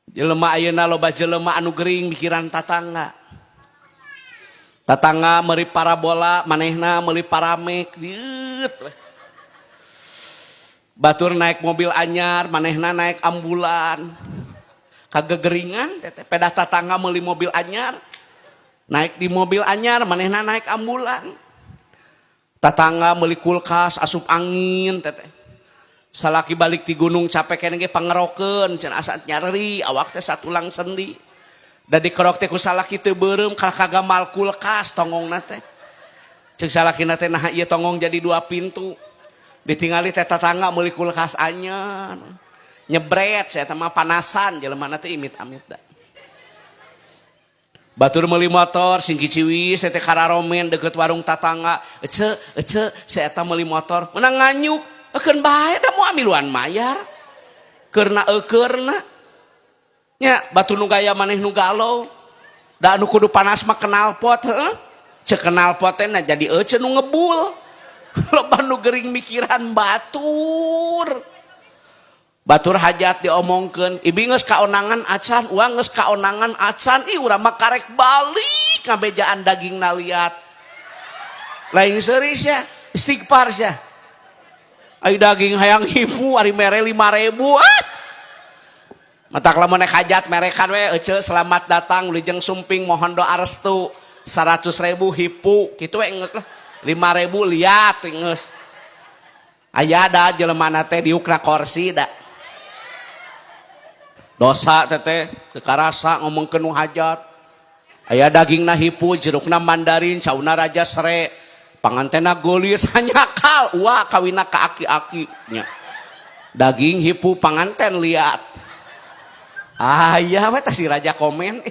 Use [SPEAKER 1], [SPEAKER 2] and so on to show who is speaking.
[SPEAKER 1] Jelema ayeuna loba jelema anu gering mikiran tatangga. Tatangga meuli parabola, manehna meuli paramek, dieup. Batur naik mobil anyar, manehna naik ambulan. Kagegeringan teteh pedah tatangga meuli mobil anyar. Naik di mobil anyar, manehna naik ambulan. Tatangga meuli kulkas asup angin teteh. Salaki balik di gunung capek kene ge pangerokeun cenah asa nyari awak teh satulang sendi. Da dikerok teh ku salaki teu beureum kagamal kulkas tongongna teh. Ceuk salakina teh nah ieu tongong jadi 2 pintu. Ditingali teh tatangga meuli kulkas anyar. Nyebret saya teh mah panasan jeleumana teh imit-amit da. Batur meuli motor singki ciwis saya teh kararomen deket warung tatangga. Ece saya teh meuli motor menang nganyuk. Ekeun bae da moal miluan mayar. Keurna eukeurna. Nya batu nu gaya maneh nu galau. Da anu kudu panas mah knalpot heuh. Ceuk knalpot teh na jadi euceun nu ngebul. Loba nu gering mikiran batur. Batur hajat diomongkeun, ibi geus kaonangan acan, uang geus kaonangan acan, ih urang mah karek balik ngabejaan dagingna liat. Lain seuris ya, istighfar sia. Ai daging hayang hipu ari mere 5.000 matak lamun nek hajat merekan we ece selamat datang Wilujeng Sumping mohon doa restu 100.000 hipu kitu we geus lah 5.000 liat geus aya da jelema teh diukna kursi da dosa teteh teu karasa ngomongkeun nu hajat aya dagingna hipu jerukna mandarin sauna raja sere pangantena golis hanyakal wah kawina ka aki-aki nya daging hipu panganten liat aya we tah si raja komen